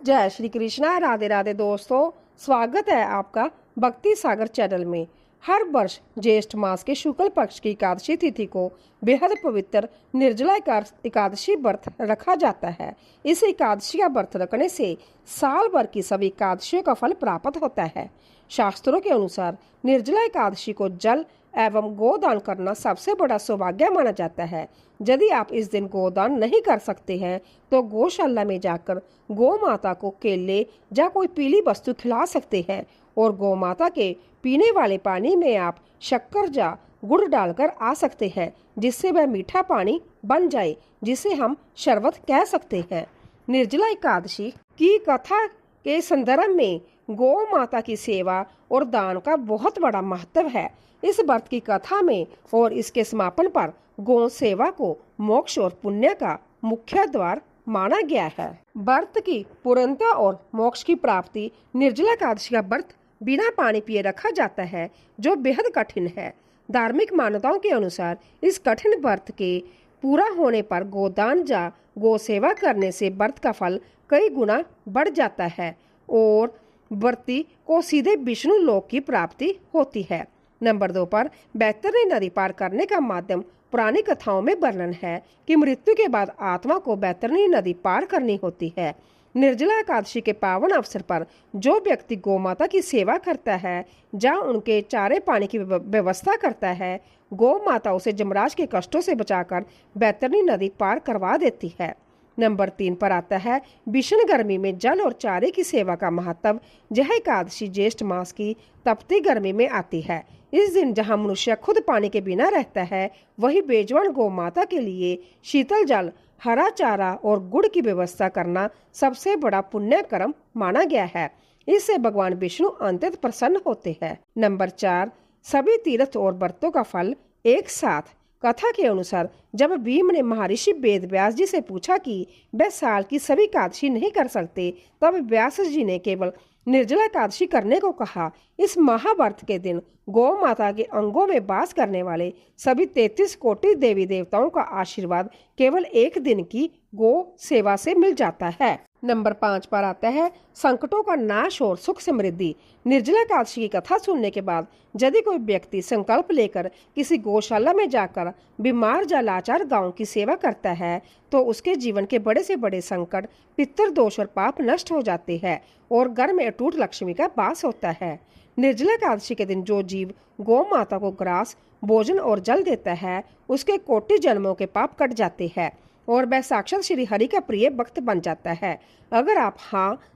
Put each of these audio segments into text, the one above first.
जय श्री कृष्णा। राधे राधे दोस्तों, स्वागत है आपका भक्ति सागर चैनल में। हर वर्ष ज्येष्ठ मास के शुक्ल पक्ष की एकादशी तिथि को बेहद पवित्र निर्जला एकादशी व्रत रखा जाता है। इस एकादशी का व्रत रखने से साल भर की सभी एकादशियों का फल प्राप्त होता है। शास्त्रों के अनुसार निर्जला एकादशी को जल एवं गोदान करना सबसे बड़ा सौभाग्य माना जाता है। यदि आप इस दिन गोदान नहीं कर सकते हैं तो गौशाला में जाकर गौ माता को केले या कोई पीली वस्तु खिला सकते हैं और गौ माता के पीने वाले पानी में आप शक्कर या गुड़ डालकर आ सकते हैं, जिससे वह मीठा पानी बन जाए, जिसे हम शरबत कह सकते हैं। निर्जला एकादशी की कथा के संदर्भ में गौ माता की सेवा और दान का बहुत बड़ा महत्व है। इस व्रत की कथा में और इसके समापन पर गौ सेवा को मोक्ष और पुण्य का मुख्य द्वार माना गया है। व्रत की पूर्णता और मोक्ष की प्राप्ति निर्जला एकादशी का व्रत बिना पानी पिए रखा जाता है, जो बेहद कठिन है। धार्मिक मान्यताओं के अनुसार इस कठिन व्रत के पूरा होने पर गोदान या गौ सेवा करने से व्रत का फल कई गुना बढ़ जाता है और व्रती को सीधे विष्णु लोक की प्राप्ति होती है। नंबर 2 पर बैतरणी नदी पार करने का माध्यम पुरानी कथाओं में वर्णन है कि मृत्यु के बाद आत्मा को बैतरणी नदी पार करनी होती है। निर्जला एकादशी के पावन अवसर पर जो व्यक्ति गौ माता की सेवा करता है या उनके चारे पानी की व्यवस्था करता है, गौ माता उसे यमराज के कष्टों से बचाकर बैतरणी नदी पार करवा देती है। नंबर 3 पर आता है भीषण गर्मी में जल और चारे की सेवा का महत्व। यह एकादशी ज्येष्ठ मास की तपती गर्मी में आती है। इस दिन जहां मनुष्य खुद पानी के बिना रहता है, वही बेजवान गौ माता के लिए शीतल जल, हरा चारा और गुड़ की व्यवस्था करना सबसे बड़ा पुण्य कर्म माना गया है। इससे भगवान विष्णु अत्यंत प्रसन्न होते हैं। नंबर 4 सभी तीर्थ और व्रतों का फल एक साथ। कथा के अनुसार जब भीम ने महर्षि वेद व्यास जी से पूछा कि वह साल की सभी एकादशी नहीं कर सकते, तब व्यास जी ने केवल निर्जला एकादशी करने को कहा। इस महाव्रत के दिन गौ माता के अंगों में वास करने वाले सभी 33 कोटि देवी देवताओं का आशीर्वाद केवल एक दिन की गौ सेवा से मिल जाता है। नंबर 5 पर आता है संकटों का नाश और सुख समृद्धि। निर्जला एकादशी की कथा सुनने के बाद यदि कोई व्यक्ति संकल्प लेकर किसी गौशाला में जाकर बीमार या लाचार गांव की सेवा करता है, तो उसके जीवन के बड़े से बड़े संकट, पितृ दोष और पाप नष्ट हो जाते हैं और घर में अटूट लक्ष्मी का वास होता है। निर्जला एकादशी के दिन जो जीव गौ माता को ग्रास, भोजन और जल देता है, उसके कोटि जन्मों के पाप कट जाते हैं और वह साक्षात श्री हरि का प्रिय भक्त बन जाता है। अगर आप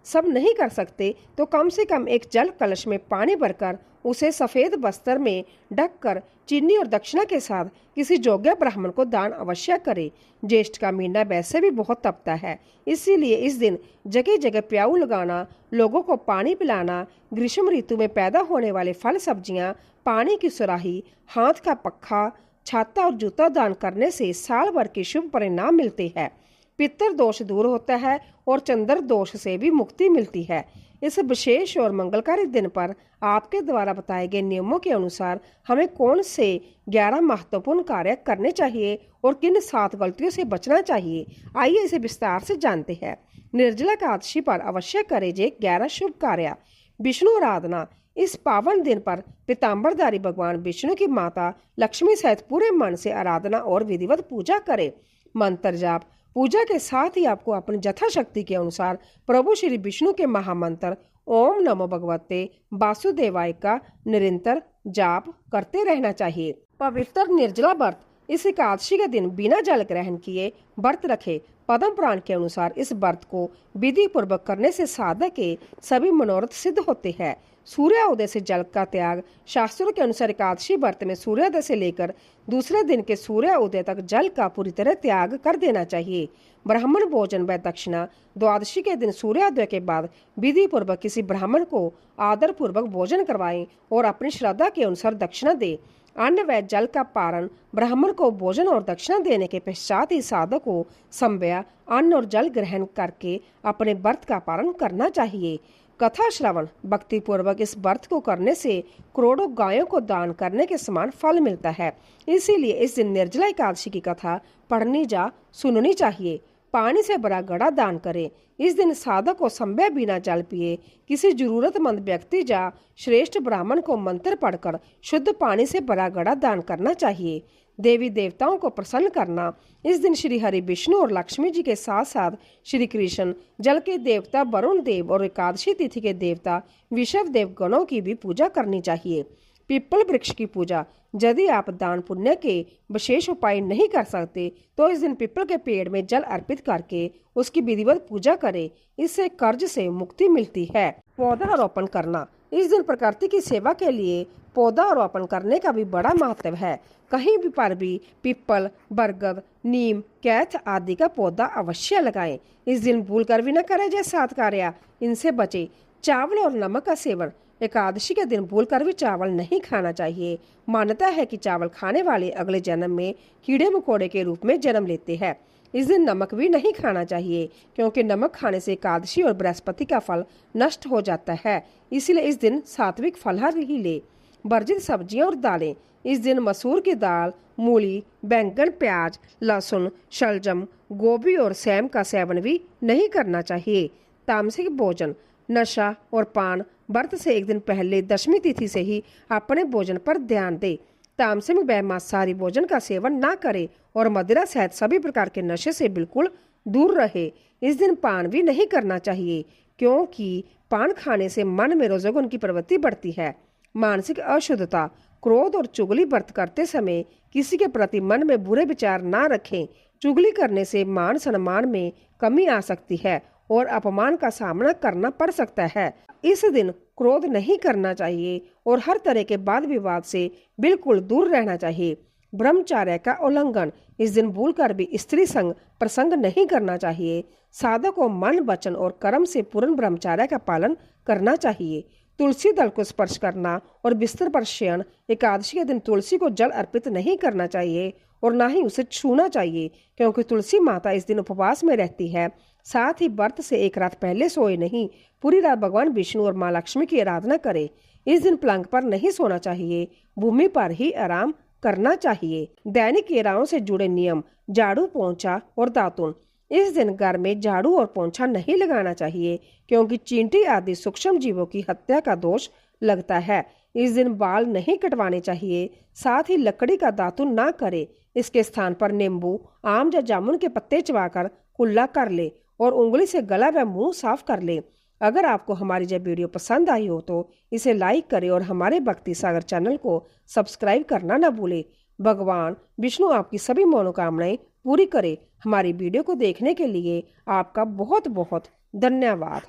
सब नहीं कर सकते तो कम से कम एक जल कलश में पानी भरकर उसे सफेद बस्तर में ढककर चीनी और दक्षिणा के साथ किसी योग्य ब्राह्मण को दान अवश्य करें। ज्येष्ठ का महीना वैसे भी बहुत तपता है, इसीलिए इस दिन जगह जगह प्याऊ लगाना, लोगों को पानी पिलाना, ग्रीष्म ऋतु में पैदा होने वाले फल सब्जियां, पानी की सुराही, हाथ का पक्खा, छाता और जूता दान करने से साल भर के शुभ परिणाम मिलते हैं। पितृ दोष दूर होता है और चंद्र दोष से भी मुक्ति मिलती है। इस विशेष और मंगलकारी दिन पर आपके द्वारा बताए गए नियमों के अनुसार हमें कौन से 11 महत्वपूर्ण कार्य करने चाहिए और किन 7 गलतियों से बचना चाहिए, आइए इसे विस्तार से जानते हैं। निर्जला एकादशी पर अवश्य करें जे 11 शुभ कार्य। विष्णु आराधना। इस पावन दिन पर पीताम्बरधारी भगवान विष्णु की माता लक्ष्मी सहित पूरे मन से आराधना और विधिवत पूजा करें। मंत्र जाप। पूजा के साथ ही आपको अपनी यथाशक्ति के अनुसार प्रभु श्री विष्णु के महामंत्र ओम नमो भगवते वासुदेवाय का निरंतर जाप करते रहना चाहिए। पवित्र निर्जला व्रत। इस एकादशी के दिन बिना जल ग्रहण किए व्रत रखे। पद्म पुराण के अनुसार इस व्रत को विधि पूर्वक करने से साधक के सभी मनोरथ सिद्ध होते हैं। सूर्योदय से जल का त्याग। शास्त्रों के अनुसार एकादशी व्रत में सूर्योदय से लेकर दूसरे दिन के सूर्योदय तक जल का पूरी तरह त्याग कर देना चाहिए। ब्राह्मण भोजन व दक्षिणा। द्वादशी के दिन सूर्योदय के बाद विधि पूर्वक किसी ब्राह्मण को आदर पूर्वक भोजन करवाएं और अपनी श्रद्धा के अनुसार दक्षिणा दे। अन्न व जल का पारण। ब्राह्मण को भोजन और दक्षिणा देने के पश्चात ही साधक को समव्य अन्न और जल ग्रहण करके अपने व्रत का पालन करना चाहिए। कथा श्रवण। भक्ति पूर्वक इस व्रत को करने से करोड़ों गायों को दान करने के समान फल मिलता है। इसीलिए इस दिन निर्जला एकादशी की कथा पढ़नी या सुननी चाहिए। पानी से भरा घड़ा दान करें। इस दिन साधक को संभव बिना जल पिए किसी जरूरतमंद व्यक्ति या श्रेष्ठ ब्राह्मण को मंत्र पढ़कर शुद्ध पानी से भरा घड़ा दान करना चाहिए। देवी देवताओं को प्रसन्न करना। इस दिन श्री हरि विष्णु और लक्ष्मी जी के साथ साथ श्री कृष्ण, जल के देवता वरुण देव और एकादशी तिथि के देवता विषव देव गणों की भी पूजा करनी चाहिए। पीपल वृक्ष की पूजा। यदि आप दान पुण्य के विशेष उपाय नहीं कर सकते तो इस दिन पीपल के पेड़ में जल अर्पित करके उसकी विधिवत पूजा करें। इससे कर्ज से मुक्ति मिलती है। पौधारोपण करना। इस दिन प्रकृति की सेवा के लिए पौधारोपण करने का भी बड़ा महत्व है। कहीं भी पर भी पीपल, बरगद, नीम, कैथ आदि का पौधा अवश्य लगाएं। इस दिन भूल कर भी न करें जैसे 7 कार्य, इनसे बचे। चावल और नमक का सेवन। एकादशी के दिन भूल कर भी चावल नहीं खाना चाहिए। मान्यता है कि चावल खाने वाले अगले जन्म में कीड़े मकोड़े के रूप में जन्म लेते हैं। इस दिन नमक भी नहीं खाना चाहिए क्योंकि नमक खाने से एकादशी और बृहस्पति का फल नष्ट हो जाता है। इसलिए इस दिन सात्विक फलाहार ही ले। वर्जित सब्जियां और दालें। इस दिन मसूर की दाल, मूली, बैंगन, प्याज, लहसुन, शलजम, गोभी और सेम का सेवन भी नहीं करना चाहिए। तामसिक भोजन। नशा और पान। व्रत से एक दिन पहले दशमी तिथि से ही अपने भोजन पर ध्यान दें। तामसिक व मांसाहारी भोजन का सेवन ना करें और मदिरा सहित सभी प्रकार के नशे से बिल्कुल दूर रहे। इस दिन पान भी नहीं करना चाहिए क्योंकि पान खाने से मन में रोजगुन की प्रवृत्ति बढ़ती है। मानसिक अशुद्धता। क्रोध और चुगली व्रत करते समय किसी के प्रति मन में बुरे विचार ना रखें। चुगली करने से मान सम्मान में कमी आ सकती है और अपमान का सामना करना पड़ सकता है। इस दिन क्रोध नहीं करना चाहिए और हर तरह के वाद विवाद से बिल्कुल दूर रहना चाहिए। ब्रह्मचर्य का उल्लंघन। इस दिन भूलकर भी स्त्री संग प्रसंग नहीं करना चाहिए। साधक को मन, वचन और कर्म से पूर्ण ब्रह्मचर्य का पालन करना चाहिए। तुलसी दल को स्पर्श करना और बिस्तर पर शयन। एकादशी के दिन तुलसी को जल अर्पित नहीं करना चाहिए और ना ही उसे छूना चाहिए क्योंकि तुलसी माता इस दिन उपवास में रहती है। साथ ही व्रत से एक रात पहले सोए नहीं। पूरी रात भगवान विष्णु और माँ लक्ष्मी की आराधना करें। इस दिन पलंग पर नहीं सोना चाहिए, भूमि पर ही आराम करना चाहिए। दैनिक क्रियाओं से जुड़े नियम। झाड़ू, पोंछा और दातुन। इस दिन घर में झाड़ू और पोंछा नहीं लगाना चाहिए क्योंकि चींटी आदि सूक्ष्म जीवों की हत्या का दोष लगता है। इस दिन बाल नहीं कटवाने चाहिए। साथ ही लकड़ी का दातुन ना करें। इसके स्थान पर नींबू, आम या जामुन के पत्ते चबाकर कुल्ला कर ले और उंगली से गला व मुंह साफ कर ले। अगर आपको हमारी यह वीडियो पसंद आई हो तो इसे लाइक करें और हमारे भक्ति सागर चैनल को सब्सक्राइब करना न भूलें। भगवान विष्णु आपकी सभी मनोकामनाएं पूरी करे। हमारी वीडियो को देखने के लिए आपका बहुत बहुत धन्यवाद।